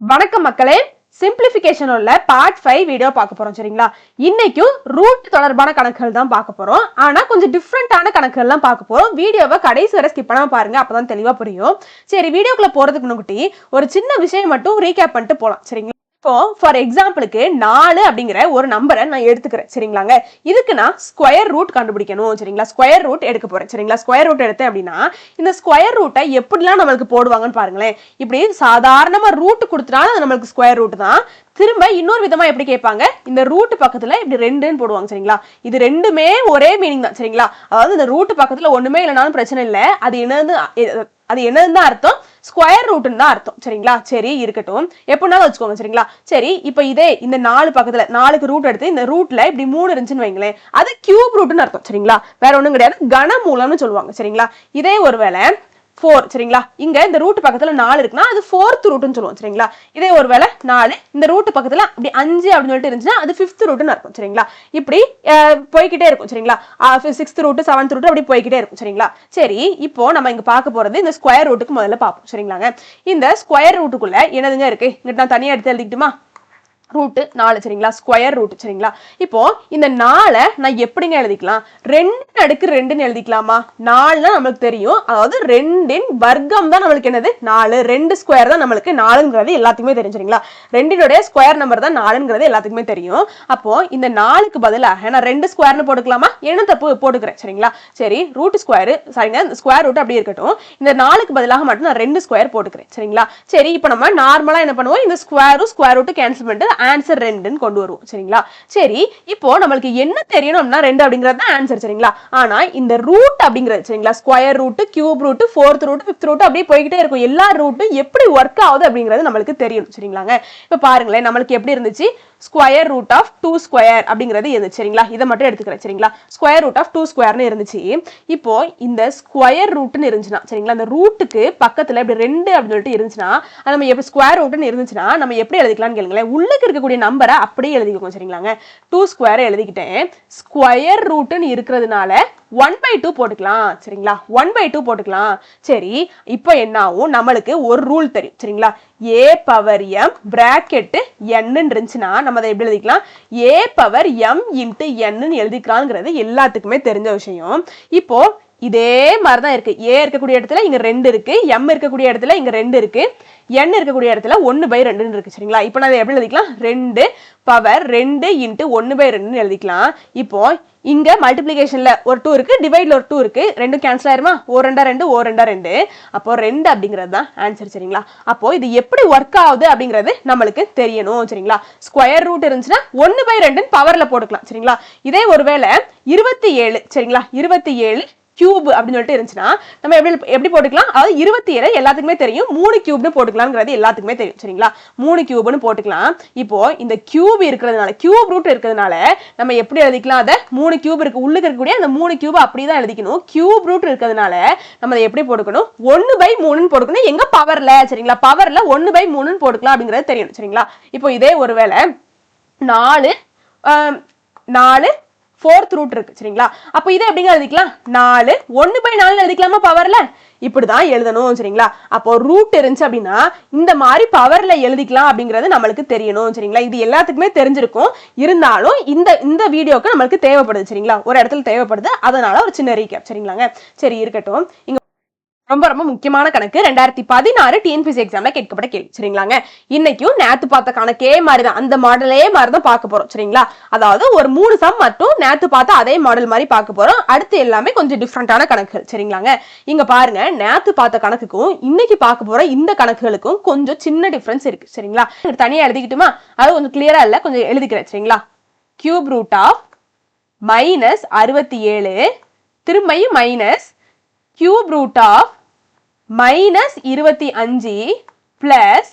வணக்கம் மக்களே, சிம்பிளிஃபிகேஷன் உள்ள பார்ட் 5 வீடியோ பார்க்க போறோம். சரிங்களா? இன்னைக்கும் ரூட் தொடர்பான கணக்குகள் தான் பார்க்க போறோம். ஆனா கொஞ்சம் டிஃப்ரெண்டான கணக்குகள் தான் பார்க்க போறோம். வீடியோவை கடைசி வரை ஸ்கிப் பண்ணாம பாருங்க, அப்பதான் தெளிவா புரியும். சரி, வீடியோக்குள்ள போறதுக்கு முன்னாடி ஒரு சின்ன விஷயம் மட்டும் ரீகேப் பண்ணிட்டு போலாம். சரிங்களா? இப்போ ஃபார் எக்ஸாம்பிளுக்கு 4 அப்படிங்கிற ஒரு நம்பரை நான் எடுத்துக்கிறேன். சரிங்களாங்க? இதுக்கு நான் ஸ்கொயர் ரூட் கண்டுபிடிக்கணும். சரிங்களா? ஸ்கொயர் ரூட் எடுக்க போறேன். சரிங்களா? ஸ்கொயர் ரூட் எடுத்தேன் அப்படின்னா இந்த ஸ்கொயர் ரூட்டை எப்படிலாம் நம்மளுக்கு போடுவாங்கன்னு பாருங்களேன். இப்படி சாதாரணமா ரூட் கொடுத்துட்டாலும் அது நம்மளுக்கு ஸ்கொயர் ரூட் தான். திரும்ப இன்னொரு விதமா எப்படி கேட்பாங்க, இந்த ரூட் பக்கத்துல இப்படி 2ன்னு போடுவாங்க. சரிங்களா? இது ரெண்டுமே ஒரே மீனிங் தான். சரிங்களா? அதாவது இந்த ரூட் பக்கத்துல ஒண்ணுமே இல்லைனாலும் பிரச்சனை இல்லை. அது என்னன்னு தான் அர்த்தம், ஸ்கொயர் ரூட்னு தான் அர்த்தம். சரிங்களா? சரி, இருக்கட்டும், எப்படினாலும் வச்சுக்கோங்க. சரிங்களா? சரி, இப்போ இதே இந்த 4 பக்கத்துல 4க்கு ரூட் எடுத்து இந்த ரூட்ல இப்படி 3 இருந்துச்சுன்னு வைங்களேன், அது கியூப் ரூட்னு அர்த்தம். சரிங்களா? வேற ஒண்ணும் கிடையாது, கனமூலம்னு சொல்லுவாங்க. சரிங்களா? இதே ஒருவேளை 4, சரிங்களா, இங்க இந்த ரூட் பக்கத்துல 4 இருக்குன்னா அது 4th ரூட்னு சொல்லுவோம். சரிங்களா? இதே ஒருவேளை 4 இந்த ரூட் பக்கத்துல அப்படி 5 அப்படின்னு சொல்லிட்டு இருந்துச்சுன்னா அது 5th ரூட்னு அர்த்தம். சரிங்களா? இப்படி போய்கிட்டே இருக்கும். சரிங்களா? 6th ரூட் 7th ரூட் அப்படி போய்கிட்டே இருக்கும். சரிங்களா? சரி, இப்போ நம்ம இங்க பார்க்க போறது இந்த ஸ்கொயர் ரூட்டுக்கு முதல்ல பார்ப்போம். சரிங்களாங்க? இந்த ஸ்கொயர் ரூட்டுக்குள்ள என்னதுங்க இருக்கு, இங்கிட்ட நான் தனியா எடுத்து எழுதிக்கிட்டுமா, ரூட் 4. சரிங்களா? Square root. சரிங்களா? இப்போ இந்த 4 நான் எப்படிங்க எழுதிக்கலாம், 2 அடுக்கு 2ன்னு எழுதிக்கலாமா? 4 நம்மளுக்கு தெரியும், அதாவது 2ன் வர்க்கம் தான் நம்மளுக்கு என்னது 4. 2 ஸ்கொயர் தான் நம்மளுக்கு 4ங்கிறது எல்லாத்துக்குமே தெரியும். சரிங்களா? 2னுடைய ஸ்கொயர் நம்பர் தான் 4ங்கிறது எல்லாத்துக்குமே தெரியும். அப்போ இந்த 4க்கு பதிலாக நான் 2 ஸ்கொயர்னு போட்டுக்கலாமா? என்ன தப்பு போட்டுக்கிறேன். சரிங்களா? சரி, ரூட் ஸ்கொயர், சரிங்க, ஸ்கொயர் ரூட் அப்படி இருக்கட்டும். இந்த 4க்கு பதிலாக மட்டும் நான் 2 ஸ்கொயர் போட்டுக்கிறேன். சரிங்களா? சரி, இப்போ நம்ம நார்மலா என்ன பண்ணுவோம், இந்த ஸ்கொயரும் ஸ்கொயர் ரூட் கேன்சல் பண்ணிட்டு ஆன்சர் 2ன்னு கொண்டு வருவோம். சரிங்களா? சரி, இப்போ நம்மளுக்கு என்ன தெரியணும்னா 2 அப்படிங்கிறது தான் ஆன்சர். சரிங்களா? ஆனா இந்த ரூட் அப்படிங்கிறது, சரிங்களா, square root, cube root, 4th root, 5th root அப்படியே போய்கிட்டே இருக்கும். எல்லா ரூட்டும் எப்படி ஒர்க் ஆகுது அப்படிங்கிறது நம்மளுக்கு தெரியணும். சரிங்களாங்க? இப்ப பாருங்களேன், நம்மளுக்கு எப்படி இருந்துச்சு, ஸ்கொயர் ரூட் ஆஃப் 2 ஸ்கொயர் அப்படிங்கிறது இருந்துச்சு. சரிங்களா? இதை மட்டும் எடுத்துக்கிறேன். சரிங்களா? ஸ்கொயர் ரூட் ஆஃப் 2 ஸ்கொயர்னு இருந்துச்சு. இப்போ இந்த ஸ்கொயர் ரூட்னு இருந்துச்சுன்னா, சரிங்களா, இந்த ரூட்டுக்கு பக்கத்துல இப்படி 2 அப்படின்னு சொல்லிட்டு இருந்துச்சுன்னா நம்ம எப்படி ஸ்கொயர் ரூட்னு இருந்துச்சுன்னா நம்ம எப்படி எழுதிக்கலாம்னு கேளுங்களேன். உள்ளுக்கு இருக்கக்கூடிய நம்பரை அப்படியே எழுதிக்கோங்க. சரிங்களாங்க? 2 ஸ்கொயர் எழுதிக்கிட்டேன். ஸ்கொயர் ரூட்னு இருக்கிறதுனால 1/2 போட்டுக்கலாம். சரிங்களா? 1/2 போட்டுக்கலாம். சரி, இப்போ என்ன ஆகும், நம்மளுக்கு ஒரு ரூல் தெரியும். சரிங்களா? a power m bracket n இருந்துச்சுன்னா நம்ம அதை எப்படி எழுதிக்கலாம், a power m into n எழுதிக்கலாம்ங்கிறது எல்லாத்துக்குமே தெரிஞ்ச விஷயம். இப்போ இதே மாதிரிதான் இருக்கு. a இருக்கக்கூடிய இடத்துல இங்க 2 இருக்கு, m இருக்கக்கூடிய இடத்துல இங்க 2 இருக்கு, n இருக்கக்கூடிய இடத்துல 1/2 இருக்கு. சரிங்களா? இப்போ நான் எப்படி எழுதிக்கலாம், 2 பவர் 2 இன்ட்டு 1/2 எழுதிக்கலாம். இப்போ இங்க மல்டிபிளிகேஷன்ல ஒரு 2 இருக்கு, டிவைட்ல ஒரு 2 இருக்கு, 2 கேன்சல் ஆயிருமா, ஓ 2 2 ஓ 2 2, அப்போ 2 அப்படிங்கிறது தான் ஆன்சர். சரிங்களா? அப்போ இது எப்படி ஒர்க் ஆகுது அப்படிங்கிறது நம்மளுக்கு தெரியணும். சரிங்களா? ஸ்கொயர் ரூட் இருந்துச்சுன்னா 1/2 பவர்ல போட்டுக்கலாம். சரிங்களா? இதே ஒருவேளை 27, சரிங்களா, 27 கியூப் அப்படின்னு சொல்லிட்டு இருந்துச்சுன்னா நம்ம எப்படி போட்டுக்கலாம், அதாவது 27 எல்லாத்துக்குமே தெரியும், 3 கியூப்னு போட்டுக்கலாம்ங்கிறது எல்லாத்துக்குமே தெரியும். சரிங்களா? 3 கியூப்னு போட்டுக்கலாம். இப்போ இந்த கியூப் இருக்கிறதுனால, கியூப் ரூட் இருக்கிறதுனால நம்ம எப்படி எழுதிக்கலாம், அதை 3 கியூப் இருக்கு, உள்ளுக்கு இருக்கக்கூடிய அந்த 3 கியூப் அப்படிதான் எழுதிக்கணும். கியூப் ரூட் இருக்கிறதுனால நம்ம அதை எப்படி போட்டுக்கணும், 1/3 போட்டுக்கணும். எங்க பவர்ல, சரிங்களா, பவர்ல 1/3 போட்டுக்கலாம் அப்படிங்கிறது தெரியும். சரிங்களா? இப்போ இதே ஒருவேளை 4 4th ரூட் இருக்கு. சரிங்களா? அப்போ இதை எப்படிங்க எழுதிக்கலாம், 4 1/4 எழுதிக்கலாமா பவர்ல, இப்படிதான் எழுதணும். சரிங்களா? அப்போ ரூட் இருந்துச்சு அப்படின்னா இந்த மாதிரி பவர்ல எழுதிக்கலாம் அப்படிங்கிறது நம்மளுக்கு தெரியணும். சரிங்களா? இது எல்லாத்துக்குமே தெரிஞ்சிருக்கும், இருந்தாலும் இந்த வீடியோக்கு நம்மளுக்கு தேவைப்படுது. சரிங்களா? ஒரு இடத்துல தேவைப்படுது, அதனால ஒரு சின்ன ரீகேப். சரிங்களாங்க? சரி, இருக்கட்டும். இங்க ரொம்ப ரொம்ப முக்கியமான கணக்கு, 2016 டிஎன்பிஎஸ்சி எக்ஸாம்ல கேட்கப்பட்ட கேள்வி. சரிங்களாங்க? இன்னைக்கும் நேத்து பார்த்த கணக்கே மாதிரிதான், அந்த மாடலே மாதிரிதான் பார்க்க போறோம். சரிங்களா? அதாவது ஒரு 3 சம் மட்டும் நேத்து பார்த்த அதே மாடல் மாதிரி பார்க்க போறோம். அடுத்து எல்லாமே கொஞ்சம் டிஃப்ரெண்டான கணக்குகள். சரிங்களாங்க? இங்க பாருங்க, நேத்து பார்த்த கணக்குக்கும் இன்னைக்கு பார்க்க போற இந்த கணக்குகளுக்கும் கொஞ்சம் சின்ன டிஃபரன்ஸ் இருக்கு. சரிங்களா? தனியா எழுதிக்கிட்டுமா, அது கொஞ்சம் கிளியரா இல்ல, கொஞ்சம் எழுதிக்கிறேன். சரிங்களா? கியூப் ரூட் ஆஃப் -67 திரும்பியும் minus cube root of -25 plus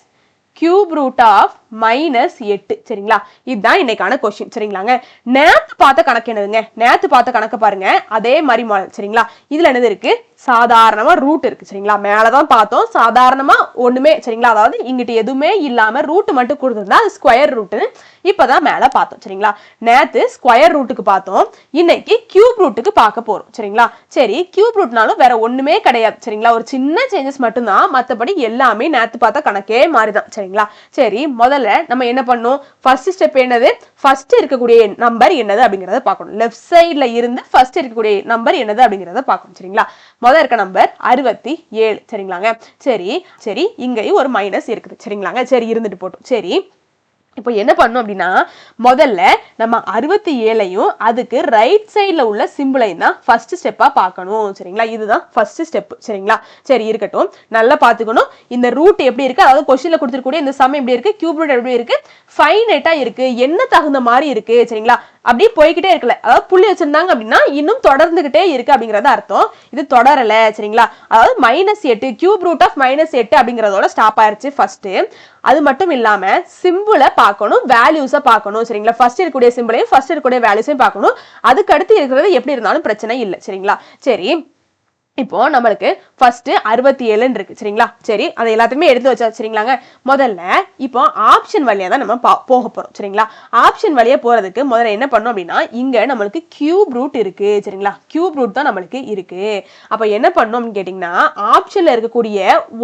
cube root of -8 சரிங்களா. இதுதான் இன்னைக்கான கொஸ்டின் சரிங்களாங்க. நேத்து பார்த்த கணக்கு என்னதுங்க, நேத்து பார்த்த கணக்கு பாருங்க அதே மாதிரி சரிங்களா. இதுல என்னது இருக்கு, சாதாரணமா ரூட் இருக்கு சரிங்களா. மேலதான் பார்த்தோம் சாதாரணமா ஒண்ணுமே சரிங்களா, அதாவது இங்கிட்ட எதுவுமே இல்லாம ரூட் மட்டும் கொடுத்திருந்தா அது ஸ்கொயர் ரூட். இப்பதான் மேல பார்த்தோம் சரிங்களா. நேத்து ஸ்கொயர் ரூட்டுக்கு பார்த்தோம், இன்னைக்கு கியூப் ரூட்டுக்கு பார்க்க போறோம் சரிங்களா. சரி, கியூப் ரூட்னாலும் வேற ஒண்ணுமே கிடையாது சரிங்களா, ஒரு சின்ன சேஞ்சஸ் மட்டும்தான், மத்தபடி எல்லாமே நேத்து பார்த்த கணக்கே மாதிரிதான் சரிங்களா. சரி, முதல்ல நம்ம என்ன பண்ணோம், ஃபர்ஸ்ட் ஸ்டெப் என்னது, ஃபர்ஸ்ட் இருக்கக்கூடிய நம்பர் என்னது அப்படிங்கறத பார்க்கணும். லெஃப்ட் சைட்ல இருந்து ஃபர்ஸ்ட் இருக்கக்கூடிய நம்பர் என்னது அப்படிங்கறத பார்க்கணும் சரிங்களா. முதல்ல இருக்க நம்பர் 67 சரிங்களாங்க. சரி சரி, இங்கேயும் ஒரு மைனஸ் இருக்குது சரிங்களாங்க. சரி, இருந்துட்டு போட்டோம். சரி, இப்போ என்ன பண்ணணும் அப்படின்னா, முதல்ல நம்ம 67ஐயும் அதுக்கு ரைட் சைட்ல உள்ள சிம்பிளையும் தான் ஃபர்ஸ்ட் ஸ்டெப்பா பார்க்கணும் சரிங்களா. இதுதான் ஃபர்ஸ்ட் ஸ்டெப் சரிங்களா. சரி இருக்கட்டும், நல்லா பார்த்துக்கணும். இந்த ரூட் எப்படி இருக்கு, அதாவது கொஸ்டின்ல கொடுத்துருக்கூடிய இந்த சம் எப்படி இருக்கு, கியூப் ரூட் எப்படி இருக்கு, ஃபைனைட்டா இருக்கு, என்ன தகுந்த மாதிரி இருக்கு சரிங்களா. அப்படியே போய்கிட்டே இருக்கல, அதாவது புள்ளி வச்சிருந்தாங்க அப்படின்னா இன்னும் தொடர்ந்துகிட்டே இருக்கு அப்படிங்கறத அர்த்தம். இது தொடரல சரிங்களா, அதாவது -8 கியூப் ரூட் ஆஃப் -8 அப்படிங்கறதோட ஸ்டாப் ஆயிருச்சு ஃபர்ஸ்ட். அது மட்டும் இல்லாம சிம்பிளை பார்க்கணும், வேல்யூஸை பார்க்கணும் சரிங்களா. ஃபர்ஸ்ட் இருக்கக்கூடிய சிம்பிளையும் ஃபர்ஸ்ட் இருக்கக்கூடிய வேல்யூஸையும் பார்க்கணும். அதுக்கு அடுத்து இருக்கிறது எப்படி இருந்தாலும் பிரச்சனை இல்லை சரிங்களா. சரி, இப்போ நம்மளுக்கு ஃபர்ஸ்ட் 67 இருக்கு சரிங்களா. சரி, அதை எல்லாத்தையுமே எடுத்து வச்சா சரிங்களாங்க. முதல்ல இப்போ ஆப்ஷன் வழியா தான் நம்ம போக போறோம் சரிங்களா. ஆப்ஷன் வழியா போறதுக்கு முதல்ல என்ன பண்ணோம் அப்படின்னா, இங்க நம்மளுக்கு கியூப் ரூட் இருக்கு சரிங்களா. கியூப் ரூட் தான் நம்மளுக்கு இருக்கு. அப்ப என்ன பண்ணோம் கேட்டீங்கன்னா, ஆப்ஷன்ல இருக்கக்கூடிய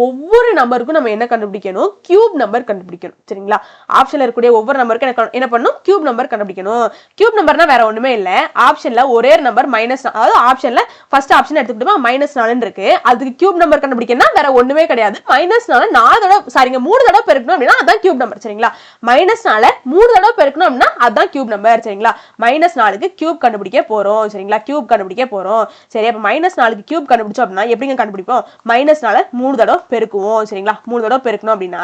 ஒவ்வொரு நம்பருக்கும் நம்ம என்ன கண்டுபிடிக்கணும், கியூப் நம்பர் கண்டுபிடிக்கணும் சரிங்களா. ஆப்ஷன்ல இருக்கக்கூடிய ஒவ்வொரு நம்பருக்கும் என்ன பண்ணணும், கியூப் நம்பர் கண்டுபிடிக்கணும். கியூப் நம்பர்னா வேற ஒண்ணுமே இல்ல, ஆப்ஷன்ல ஒரே நம்பர் மைனஸ், அதாவது ஆப்ஷன்ல ஃபர்ஸ்ட் ஆப்ஷன் எடுத்துக்கிட்டோமா -4 இருக்கு, அதுக்கு கியூப் நம்பர் கண்டுபிடிக்கணும்னா வேற ஒண்ணுமே கிடையாது, -4 4 தடவை சாரிங்க 3 தடவை பெருக்கணும் அப்படின்னா அதான் கியூப் நம்பர் சரிங்களா. -4 3 தடவை பெருக்கணும் அப்படின்னா அதான் கியூப் நம்பர் சரிங்களா. -4க்கு கியூப் கண்டுபிடிக்க போறோம் சரிங்களா, கியூப் கண்டுபிடிக்க போறோம். சரி, அப்ப -4க்கு கியூப் கண்டுபிடிச்சோம் அப்படின்னா எப்படிங்க கண்டுபிடிப்போம், -4 3 தடவை பெருக்குவோம் சரிங்களா. 3 தடவை பெருக்கணும் அப்படின்னா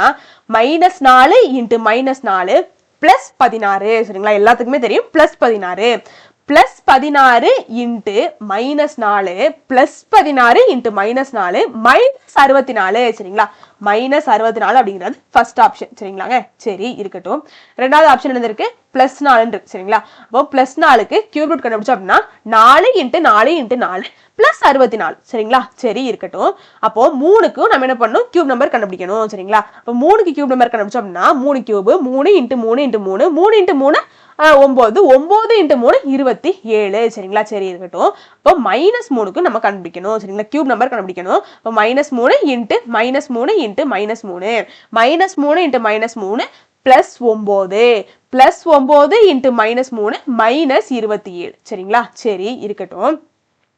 -4 × -4 +16 சரிங்களா. எல்லாத்துக்குமே தெரியும் +16 +16 × -4 +16 × -4 -64 சரிங்களா. -64 அப்படிங்கிறது ஃபர்ஸ்ட் ஆப்ஷன் சரிங்களாங்க. சரி இருக்கட்டும், ரெண்டாவது ஆப்ஷன் என்ன இருக்கு, +4 இருக்கு சரிங்களா. அப்போ +4க்கு கியூப் ரூட் கண்டுபிடிச்சோம் அப்படின்னா 4 × 4 × 4 +64 சரிங்களா. சரி இருக்கட்டும், அப்போ 3க்கும் நம்ம என்ன பண்ணணும், கியூப் நம்பர் கண்டுபிடிக்கணும் சரிங்களா. அப்போ 3க்கு கியூப் நம்பர் கண்டுபிடிச்சோம் அப்படின்னா 3 கியூப் 3 × 3 × 3 3 × 3 9 9 × 3 27 சரிங்களா. சரி இருக்கட்டும், இப்போ -3க்கு நம்ம கண்டுபிடிக்கணும் சரிங்களா, கியூப் நம்பர் கண்டுபிடிக்கணும். இப்போ -3 × -3 × -3 -3 × -3 +9 +9 × -3 சரிங்களா. சரி இருக்கட்டும்,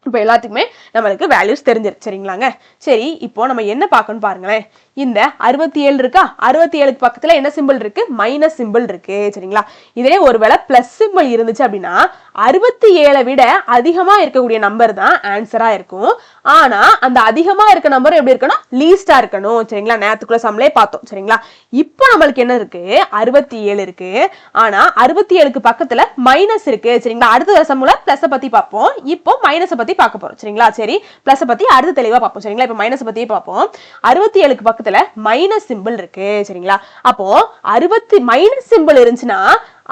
இப்போ எல்லாத்துக்குமே நம்மளுக்கு வேல்யூஸ் தெரிஞ்சிருச்சு சரிங்களாங்க. சரி, இப்போ நம்ம என்ன பார்க்கணும் பாருங்களேன், இந்த 67 இருக்கா, 67க்கு பக்கத்துல என்ன சிம்பிள் இருக்கு, மைனஸ் சிம்பிள் இருக்கு சரிங்களா. இதே ஒருவேளை பிளஸ் சிம்பிள் இருந்துச்சு அப்படின்னா 67 விட அதிகமா இருக்கக்கூடிய நம்பர் தான் ஆன்சரா இருக்கும். ஆனா அந்த அதிகமா இருக்க நம்பர் எப்படி இருக்கணும், லீஸ்டா இருக்கணும் சரிங்களா. நேத்துக்குள்ள சம்லே பார்த்தோம் சரிங்களா. இப்போ நம்மளுக்கு என்ன இருக்கு, 67 இருக்கு, ஆனா 67க்கு பக்கத்துல மைனஸ் இருக்கு சரிங்களா. அடுத்த சம்ல பிளஸ் பத்தி பார்ப்போம், இப்போ மைனஸ் பத்தி பார்க்க போறோம் சரிங்களா. சரி, பிளஸ் பத்தி அடுத்து தெளிவா பார்ப்போம் சரிங்களா. இப்போ மைனஸ் பத்தி பார்ப்போம். 67க்கு பக்கத்துல மைனஸ் சிம்பிள் இருக்கு சரிங்களா. அப்போ மைனஸ் சிம்பிள் இருந்துச்சுன்னா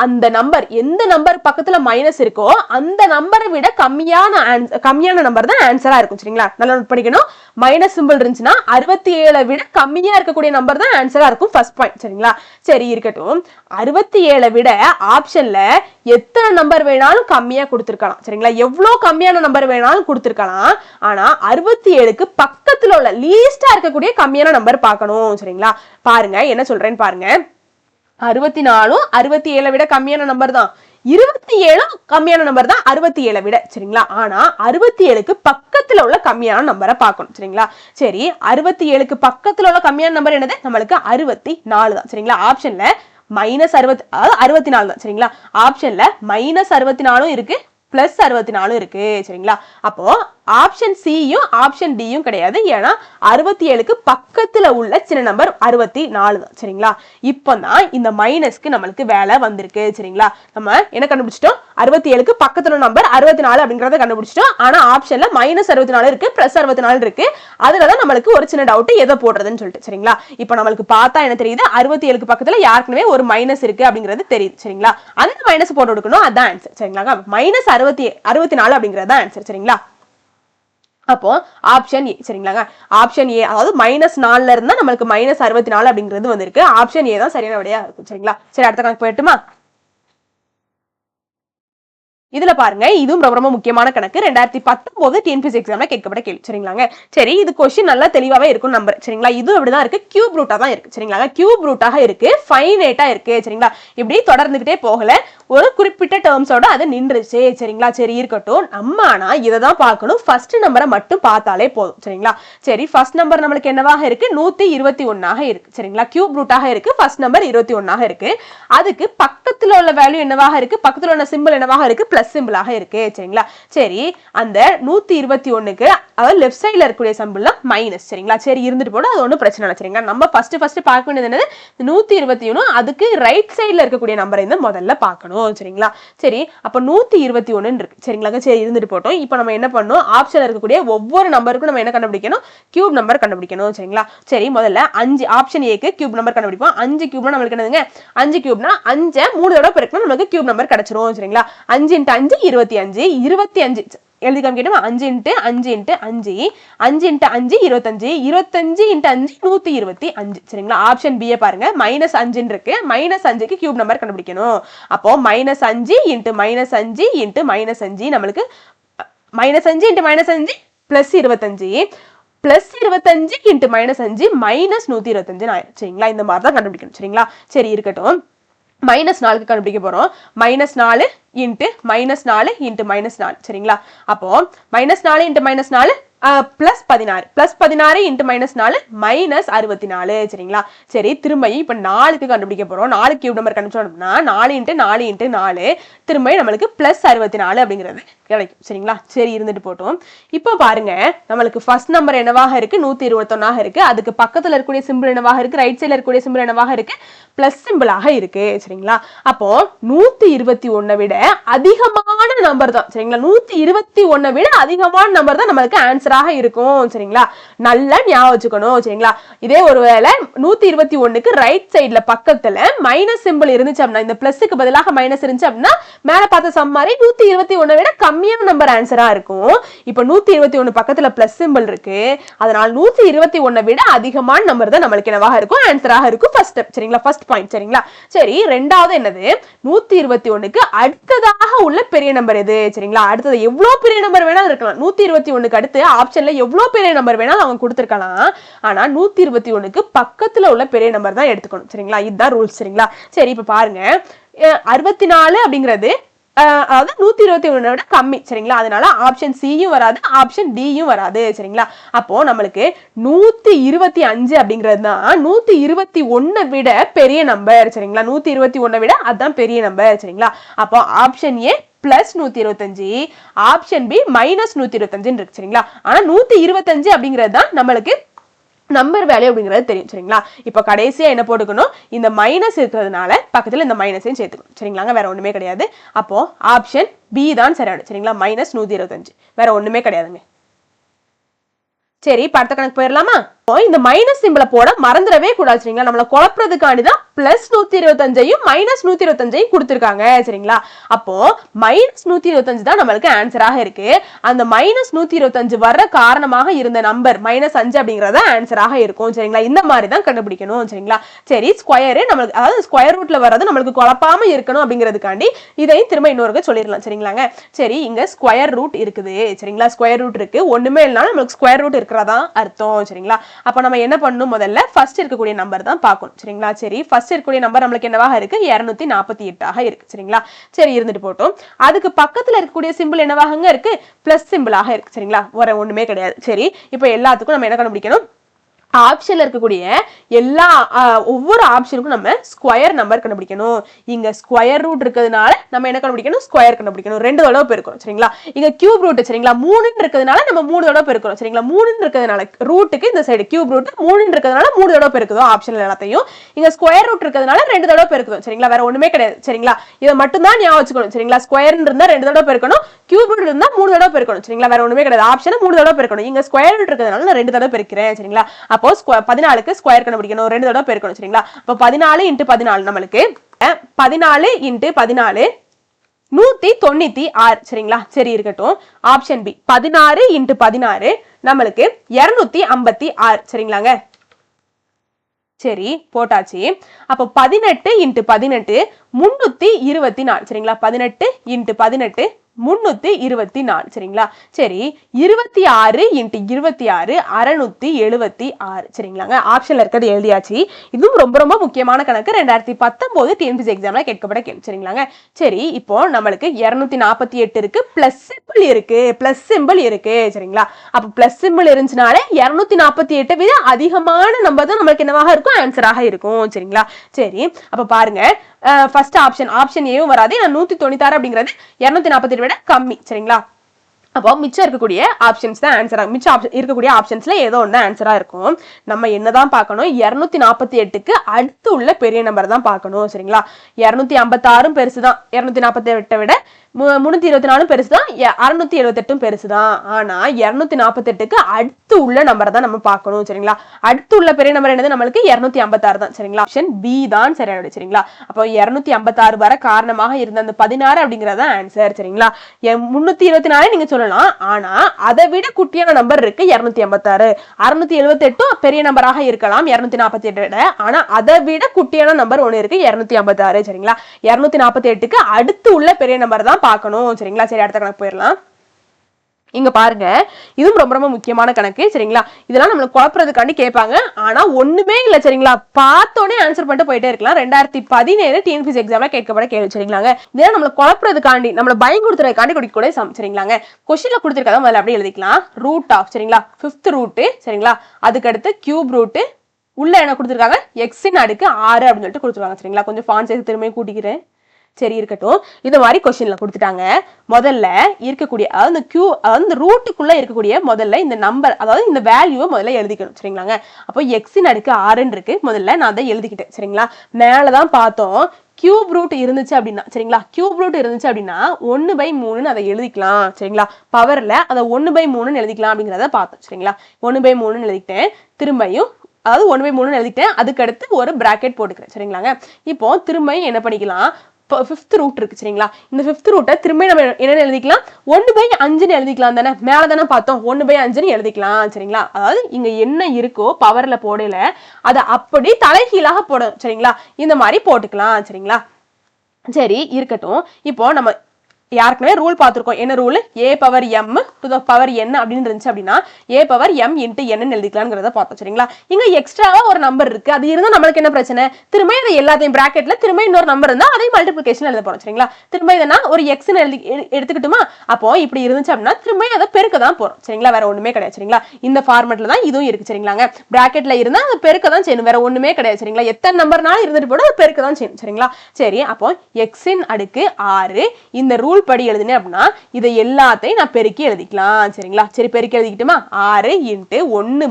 அந்த நம்பர், எந்த நம்பர் பக்கத்துல மைனஸ் இருக்கோ அந்த நம்பரை விட கம்மியான நம்பர் தான் ஆன்சரா இருக்கும் சரிங்களா. நல்லா நோட் பண்ணிக்கணும், மைனஸ் சிம்பிள் இருந்துச்சுன்னா 67 விட கம்மியா இருக்கக்கூடிய நம்பர் தான் ஆன்சரா இருக்கும், ஃபர்ஸ்ட் பாயிண்ட் சரிங்களா. சரி இருக்கட்டும், 67 விட ஆப்ஷன்ல எத்தனை நம்பர் வேணாலும் கம்மியா கொடுத்திருக்கலாம் சரிங்களா, எவ்வளவு கம்மியான நம்பர் வேணாலும் கொடுத்திருக்கலாம். ஆனா 67க்கு பக்கத்துல உள்ள லீஸ்டா இருக்கக்கூடிய கம்மியான நம்பர் பார்க்கணும் சரிங்களா. பாருங்க என்ன சொல்றேன்னு பாருங்க, 64 67 விட கம்மியான நம்பர் தான், 27 கம்மியான நம்பர் தான் 67 விட சரிங்களா. ஆனா 67க்கு பக்கத்துல உள்ள கம்மியான நம்பரை பார்க்கணும் சரிங்களா. சரி, 67க்கு பக்கத்துல உள்ள கம்மியான நம்பர் என்னது, நம்மளுக்கு 64 தான் சரிங்களா. ஆப்ஷன்ல -60 அதாவது 64 தான் சரிங்களா. ஆப்ஷன்ல -64 இருக்கு +64 இருக்கு சரிங்களா. அப்போ ஆப்ஷன் சியும் ஆப்ஷன் டியும் கிடையாது. ஏன்னா 67க்கு பக்கத்துல உள்ள சின்ன நம்பர் 64 தான். சரிங்களா? இப்பதான் இந்த மைனஸ்க்கு நம்மளுக்கு வேலை வந்திருக்கு. சரிங்களா? நம்ம என்ன கண்டுபிடிச்சிட்டோம்? 67க்கு பக்கத்துல நம்பர் 64 அப்படிங்கறத கண்டுபிடிச்சிட்டோம். ஆனா ஆப்ஷன்ல -64 இருக்கு, +64 இருக்கு. அதுலதான் நம்மளுக்கு ஒரு சின்ன டவுட் எதை போடுறதுன்னு சொல்லிட்டு. சரிங்களா? இப்ப நம்மளுக்கு பார்த்தா என்ன தெரியுது? 67க்கு பக்கத்துல யாருக்குமே ஒரு மைனஸ் இருக்கு அப்படிங்கிறது தெரியுது. சரிங்களா? அந்த மைனஸ் போட்டு கொடுக்கணும். அதான் ஆன்சர். சரிங்களா? -64 அப்படிங்கறது ஆன்சர். சரிங்களா? அப்போ ஆப்ஷன் ஏ. சரிங்களாங்க? ஆப்ஷன் ஏ, அதாவது -4ல இருந்தா நம்மளுக்கு -64 அப்படிங்கிறது வந்திருக்கு. ஆப்ஷன் ஏ தான் சரியான விடையா இருக்கும். சரிங்களா? சரி, அடுத்த கணக்கு போயிட்டுமா? இதுல பாருங்க, இதுவும் ரொம்ப ரொம்ப முக்கியமான கணக்கு. 2019 டிஎன்பிஎஸ்சி எக்ஸாம்ல கேட்கப்பட்ட கேள்வி. சரிங்களாங்க? சரி, இது கொஸ்டின் நல்லா தெளிவாவே இருக்கும் நம்பர். சரிங்களா? இது அப்படிதான் இருக்கு, கியூப் ரூட்டா தான் இருக்கு. சரிங்களா? கியூப் ரூட்டாக இருக்கு, ஃபைனைட்டா இருக்கு. சரிங்களா? இப்படி தொடர்ந்துகிட்டே போகல, ஒரு குறிப்பிட்ட டேர்ம்ஸோட அது நின்றுச்சு. சரிங்களா? சரி, இருக்கட்டும். நம்ம ஆனா இதை தான் பார்க்கணும். ஃபர்ஸ்ட் நம்பரை மட்டும் பார்த்தாலே போதும். சரிங்களா? சரி, ஃபர்ஸ்ட் நம்பர் நம்மளுக்கு என்னவாக இருக்கு? 121 இருக்கு. சரிங்களா? கியூப் ரூட்டாக இருக்கு, ஃபர்ஸ்ட் நம்பர் 21 இருக்கு. அதுக்கு பக்கத்துல உள்ள வேல்யூ என்னவாக இருக்கு? பக்கத்துல உள்ள சிம்பிள் என்னவாக இருக்கு? பிளஸ் சிம்பிளாக இருக்கு. சரிங்களா? சரி, அந்த 121க்கு அதாவது லெஃப்ட் சைடுல இருக்கக்கூடிய சிம்பிள்னா மைனஸ். சரிங்களா? சரி, இருந்துட்டு போடும், அது ஒன்றும் பிரச்சனை இல்லை. சரிங்களா? நம்ம ஃபர்ஸ்ட் பார்க்க வேண்டியது என்னது? 121. அதுக்கு ரைட் சைடுல இருக்கக்கூடிய நம்பரை வந்து முதல்ல பார்க்கணும். சரிங்களா? சரி, அப்ப 121 இருக்கு. சரிங்களா? சரி, இருந்துட்டு போட்டோம். இப்போ நம்ம என்ன பண்ணணும்? ஆப்ஷன்ல இருக்கக்கூடிய ஒவ்வொரு நம்பருக்கும் நம்ம என்ன கண்டுபிடிக்கணும்? கியூப் நம்பர் கண்டுபிடிக்கணும். சரிங்களா? சரி, முதல்ல 5 ஆப்ஷன் ஏக்கு கியூப் நம்பர் கண்டுபிடிப்போம். 5 கியூப்னா நம்மளுக்கு என்னதுங்க? 5 கியூப்னா 5 3 தடவை பெருக்கினா நமக்கு கியூப் நம்பர் கிடைச்சிரும். சரிங்களா? 5 × 5 25. 25 எழுதி காமிக்கணும். 5 × 5 × 5 5 × 5 25. 25 × 5 125. சரிங்களா? ஆப்ஷன் பி பாருங்க, -5 இருக்கு. -5க்கு கியூப் நம்பர் கண்டுபிடிக்கணும். அப்போ -5 × -5 × -5 நம்மளுக்கு -5 × -5 +25. +25 × -5 -125 ஆயிரும். சரிங்களா? இந்த மாதிரி தான் கண்டுபிடிக்கணும். சரிங்களா? சரி, இருக்கட்டும். -4க்கு கண்டுபிடிக்க போறோம். -4 × -4 × -4. சரிங்களா? அப்போ -4 × -4 +16. +16 × -4 -64. சரிங்களா? சரி, திரும்ப இப்ப 4க்கு கண்டுபிடிக்க போறோம். 4 கியூப் நம்பர் கண்டுபிடிச்சோம்னா 4 × 4 × 4 திரும்ப நம்மளுக்கு +64 அப்படிங்கிறது கிடைக்கும். சரிங்களா? சரி, இருந்துட்டு போட்டோம். இப்போ பாருங்க, நம்மளுக்கு ஃபர்ஸ்ட் நம்பர் என்னவாக இருக்கு? 121 இருக்கு. அதுக்கு பக்கத்துல இருக்கக்கூடிய சிம்பிள் என்னவாக இருக்கு? ரைட் சைடுல இருக்கக்கூடிய சிம்பிள் என்னவாக இருக்கு? பிளஸ் சிம்பிளாக இருக்கு. சரிங்களா? அப்போ 121 விட அதிகமான நம்பர் தான். சரிங்களா? 121 விட அதிகமான நம்பர் தான் நம்மளுக்கு ஆன்சராக இருக்கும். சரிங்களா? நல்லா ஞாபகம் வச்சுக்கணும். சரிங்களா? இதே ஒருவேளை 121க்கு ரைட் சைடுல பக்கத்துல மைனஸ் சிம்பிள் இருந்துச்சு அப்படின்னா, இந்த பிளஸ்க்கு பதிலாக மைனஸ் இருந்துச்சு அப்படின்னா, மேல பார்த்த சம் மாதிரி 121 விட கம்மியான நம்பர் ஆன்சரா இருக்கும். இப்போ 121 பக்கத்துல பிளஸ் சிம்பிள் இருக்கு. அதனால 121 விட அதிகமான நம்பர் தான் நம்மளுக்கு என்னவாக இருக்கும்? ஆன்சராக இருக்கும். First step. சரிங்களா? First point. சரிங்களா? சரி, ரெண்டாவது என்னது? 121க்கு அடுத்ததாக உள்ள பெரிய நம்பர் எது? சரிங்களா? அடுத்தது எவ்வளவு பெரிய நம்பர் வேணாலும் இருக்கலாம். 121க்கு அடுத்து ஆப்ஷன்ல எவ்வளவு பெரிய நம்பர் வேணாலும் அவங்க கொடுத்திருக்கலாம். ஆனா 121க்கு பக்கத்துல உள்ள பெரிய நம்பர் தான் எடுத்துக்கணும். சரிங்களா? இதுதான் ரூல்ஸ். சரிங்களா? சரி, இப்ப பாருங்க, 64 அப்படிங்கிறது அதாவது 121 விட கம்மி. சரிங்களா? அதனால ஆப்ஷன் சியும் வராது, ஆப்ஷன் டியும் வராது. சரிங்களா? அப்போ நம்மளுக்கு 125 அப்படிங்கிறது தான் 121 விட பெரிய நம்பர். சரிங்களா? 121 விட அதான் பெரிய நம்பர். சரிங்களா? அப்போ ஆப்ஷன் ஏ +125, ஆப்ஷன் பி -125 இருக்கு. சரிங்களா? ஆனா 125 அப்படிங்கிறது தான் நம்மளுக்கு நம்பர் வேல்யூ அப்படிங்கிறது தெரியும். சரிங்களா? இப்ப கடைசியா என்ன போட்டுக்கணும்? இந்த மைனஸ் இருக்கிறதுனால பக்கத்துல இந்த மைனஸையும் சேர்த்துக்கணும். சரிங்களாங்க? வேற ஒண்ணுமே கிடையாது. அப்போ ஆப்ஷன் பி தான் சரியான. சரிங்களா? -125 வேற ஒண்ணுமே கிடையாதுங்க. சரி, அடுத்த கணக்கு போயிடலாமா? இந்த மைனஸ் சிம்பிளை போட மறந்துடவே கூடாது. சரிங்களா? நம்மள குழப்பறதுக்காண்டி தான் +125 -125 கொடுத்திருக்காங்க. சரிங்களா? அப்போ -125 தான் நம்மளுக்கு ஆன்சராக இருக்கு. அந்த -125 வர்ற காரணமாக இருந்த நம்பர் -5 அப்படிங்கறத ஆன்சராக இருக்கும். சரிங்களா? இந்த மாதிரி தான் கண்டுபிடிக்கணும். சரிங்களா? சரி, ஸ்கொயர் நம்மளுக்கு, அதாவது ஸ்கொயர் ரூட்ல வர்றது நம்மளுக்கு குழப்பாம இருக்கணும் அப்படிங்கிறதுக்காண்டி இதையும் திரும்ப இன்னொரு சொல்லிடலாம். சரிங்களாங்க? சரி, இங்க ஸ்கொயர் ரூட் இருக்குது. சரிங்களா? ஸ்கொயர் ரூட் இருக்கு. ஒண்ணுமே இல்லைனாலும் நம்மளுக்கு ஸ்கொயர் ரூட் இருக்கிறதா அர்த்தம். சரிங்களா? அப்ப நம்ம என்ன பண்ணணும்? முதல்ல ஃபர்ஸ்ட் இருக்கக்கூடிய நம்பர் தான் பார்க்கணும். சரிங்களா? சரி, ஃபர்ஸ்ட் இருக்கக்கூடிய நம்பர் நம்மளுக்கு என்னவாக இருக்கு? 248 இருக்கு. சரிங்களா? சரி, இருந்துட்டு போட்டோம். அதுக்கு பக்கத்துல இருக்கக்கூடிய சிம்பிள் என்னவாக இருக்கு? பிளஸ் சிம்பிளாக இருக்கு. சரிங்களா? வேற ஒண்ணுமே கிடையாது. சரி, இப்போ எல்லாத்துக்கும் நம்ம என்ன கண்டுபிடிக்கணும்? ஆப்ஷன்ல இருக்கக்கூடிய எல்லா ஒவ்வொரு ஆப்ஷனுக்கும் நம்ம ஸ்கொயர் நம்பர் கண்டுபிடிக்கணும். இங்க ஸ்கொயர் ரூட் இருக்கிறதுனால நம்ம என்ன கண்டுபிடிக்கணும், ஸ்கொயர் கண்டுபிடிக்கணும். 2 தடவை பெருக்கணும் சரிங்களா. இங்க கியூப் ரூட் சரிங்களா, 3 இருக்கிறதுனால நம்ம 3 தடவை பெருக்கணும் சரிங்களா. 3 இருக்கிறதுனால ரூட்டுக்கு இந்த சைடு கியூப் ரூட் 3 இருக்கிறதுனால 3 தடவை பெருக்குதோ ஆப்ஷன்ல எல்லாத்தையும். இங்க ஸ்கொயர் ரூட் இருக்கிறதுனால 2 தடவை பெருக்குதோ சரிங்களா. வேற ஒண்ணுமே கிடையாது சரிங்களா. இதை மட்டும் தான் ஞாபகம் வச்சுக்கணும் சரிங்களா. ஸ்கொயர் இருந்தா 2 தடவை பெருக்கணும், கியூப் ரூட் இருந்தா 3 தடவை பெருக்கணும் சரிங்களா. வேற ஒண்ணுமே கிடையாது. ஆப்ஷன் 3 தடவை பெருக்கணும். இங்க ஸ்கொயர் ரூட் இருக்கிறதுனால நான் 2 தடவை பெருக்கிறேன் சரிங்களா. அப்போ 14க்கு ஸ்கொயர் கண்டுபிடிக்கணும், 2 தடவை பெருக்கணும் சரிங்களா. அப்ப 14 × 14 நம்மளுக்கு 14 × 14 196 சரிங்களா. சரி இருக்கட்டும். ஆப்ஷன் பி 16 × 16 நம்மளுக்கு 256 சரிங்களாங்க. சரி போட்டாச்சு. அப்போ 18 × 18 324 சரிங்களா. 18 × 18 324 சரிங்களா. சரி 26 × 26 676 சரிங்களாங்க. ஆப்ஷன்ல இருக்கிறது எழுதியாச்சு. இதுவும் ரொம்ப ரொம்ப முக்கியமான கணக்கு. 2019 டிஎன்பிஎஸ்சி எக்ஸாம்ல கேட்கப்பட்ட கேள்வி சரிங்களாங்க. சரி இப்போ நம்மளுக்கு 248 இருக்கு, பிளஸ் சிம்பிள் இருக்கு, பிளஸ் சிம்பிள் இருக்கு சரிங்களா. அப்ப பிளஸ் சிம்பிள் இருந்துச்சுனாலே 248 விட அதிகமான நம்பர் தான் நம்மளுக்கு என்னவாக இருக்கும், ஆன்சராக இருக்கும் சரிங்களா. சரி அப்ப பாருங்க, ஃபர்ஸ்ட் ஆப்ஷன் ஏவும் வராது. 196 அப்படிங்கிறது 248 விட கம்மி சரிங்களா. அப்போ மிச்சம் இருக்கக்கூடிய ஆப்ஷன்ஸ் தான் ஆன்சரா, மிச்சம் இருக்கக்கூடிய ஆப்ஷன்ஸ்ல ஏதோ ஒன்று ஆன்சரா இருக்கும். நம்ம என்னதான் பார்க்கணும், 248க்கு அடுத்து உள்ள பெரிய நம்பர் தான் பார்க்கணும் சரிங்களா. 256 பெருசுதான், 248 விட 324 பெருசுதான், 678 பெருசுதான். ஆனா 248க்கு அடுத்து உள்ள நம்பர் தான் நம்ம பார்க்கணும் சரிங்களா. அடுத்து உள்ள பெரிய நம்பர் என்னது, நம்மளுக்கு 256 தான் சரிங்களா. ஆப்ஷன் பி தான் சரியானது சரிங்களா. அப்போ 256 வர காரணமாக இருந்த அந்த 16 அப்படிங்கறது ஆன்சர் சரிங்களா. 324 நீங்க சொல்லலாம், ஆனா அதை விட குட்டியான நம்பர் இருக்கு 256. 678 பெரிய நம்பராக இருக்கலாம் 248 விட, ஆனா அதை விட குட்டியான நம்பர் ஒண்ணு இருக்கு 256 சரிங்களா. 248க்கு அடுத்து உள்ள பெரிய நம்பர் தான் பார்க்கணும் சரிங்களா. சரி அடுத்த கணக்கு போயிடலாம். இங்க பாருங்க, இதுவும் ரொம்ப ரொம்ப முக்கியமான கணக்கு சரிங்களா. இதெல்லாம் நம்மளுக்கு குழப்பறதுக்காண்டி கேட்பாங்க, ஆனா ஒண்ணுமே இல்ல சரிங்களா. பார்த்தோன்னே ஆன்சர் பண்ணிட்டு போயிட்டே இருக்கலாம். 2017 டிஎன்பிஎஸ்சி எக்ஸாம்ல கேட்கப்பட கேள்வி சரிங்களாங்க. இதெல்லாம் நம்மளுக்கு குழப்பறதுக்காண்டி, நம்மள பயம் கொடுத்துறதுக்காண்டி கொடுக்கக்கூடிய சம் சரிங்களாங்க. கொஸ்டின்ல கொடுத்துருக்கதான் முதல்ல அப்படியே எழுதிக்கலாம். ரூட் ஆஃப் சரிங்களா, 5th ரூட் சரிங்களா, அதுக்கு அடுத்து கியூப் ரூட், உள்ள என்ன கொடுத்துருக்காங்க, எக்ஸின் அடுக்கு 6 அப்படின்னு சொல்லிட்டு கொடுத்துருக்காங்க சரிங்களா. கொஞ்சம் ஃபாண்ட் சைஸ் திரும்ப கூட்டிக்கிறேன். சரி இருக்கட்டும். இந்த மாதிரி கொஸ்டின்ல கொடுத்துட்டாங்க. முதல்ல இருக்கக்கூடிய அந்த ரூட்டுக்குள்ள இருக்கக்கூடிய முதல்ல இந்த நம்பர், அதாவது இந்த வேல்யூவை முதல்ல எழுதிக்கணும் சரிங்களாங்க. அப்போ எக்ஸின் அடுக்கு 6 இருக்கு, முதல்ல நான் அதை எழுதிக்கிட்டேன் சரிங்களா. மேலதான் பார்த்தோம் கியூப் ரூட் இருந்துச்சு அப்படின்னா சரிங்களா. கியூப் ரூட் இருந்துச்சு அப்படின்னா 1/3 அதை எழுதிக்கலாம் சரிங்களா. பவர்ல அதை 1/3 எழுதிக்கலாம் அப்படிங்கிறத பார்த்தோம் சரிங்களா. 1/3 எழுதிக்கிட்டேன். திரும்பியும் அதாவது 1/3 எழுதிட்டேன். அதுக்கு அடுத்து ஒரு பிராக்கெட் போட்டுக்கிறேன் சரிங்களாங்க. இப்போ திரும்பியும் என்ன பண்ணிக்கலாம், 5th ரூட் இருக்கு சரிங்களா. இந்த 5th ரூட்டை திரும்ப நம்ம என்ன எழுதிக்கலாம், 1/5 எழுதிக்கலாம் தானே. மேல தானே பார்த்தோம் 1/5 எழுதிக்கலாம் சரிங்களா. அதாவது இங்க என்ன இருக்கோ பவர்ல போடல அதை அப்படி தலைகீழாக போடும் சரிங்களா. இந்த மாதிரி போட்டுக்கலாம் சரிங்களா. சரி இருக்கட்டும். இப்போ நம்ம யாருக்குமே ரூல் பார்த்துருக்கோம். என்ன rule, a⁻m to the power n அப்படின்னு இருந்துச்சு அப்படின்னா a⁻m × n எழுதிக்கலாம்ங்கிறத பார்த்தோம் சரிங்களா. இங்க எக்ஸ்ட்ராவா ஒரு நம்பர் இருக்கு, அது இருந்தா நம்மளுக்கு என்ன பிரச்சனை, திரும்ப இதை எல்லாத்தையும் பிராக்கெட்ல திரும்ப இன்னொரு நம்பர் இருந்தா அதை மல்டிபிளிகேஷன் எழுத போறோம் சரிங்களா. திரும்ப இதனா ஒரு எக்ஸ் எடுத்துக்கிட்டுமா, அப்போ இப்படி இருந்துச்சு அப்படின்னா திரும்ப அதை பெருக்க தான் போறோம் சரிங்களா. வேற ஒண்ணுமே கிடையாது சரிங்களா. இந்த ஃபார்மெட்ல தான் இதுவும் இருக்கு சரிங்களாங்க. பிராக்கெட்ல இருந்தா அதை பெருக்க தான் செய்யணும், வேற ஒண்ணுமே கிடையாது சரிங்களா. எத்தனை நம்பர்னாலும் இருந்துட்டு போட அதை பெருக்க தான் செய்யணும் சரிங்களா. சரி அப்போ எக்ஸின் அடுக்கு 6 இந்த ரூல் படி எழுதுனே அப்படின்னா இதை எல்லாத்தையும் நான் பெருக்கி எழுதிக்கலாம் சரிங்களா. சரி பெருக்கி எழுதிக்கிட்டுமா, 6 × 1/3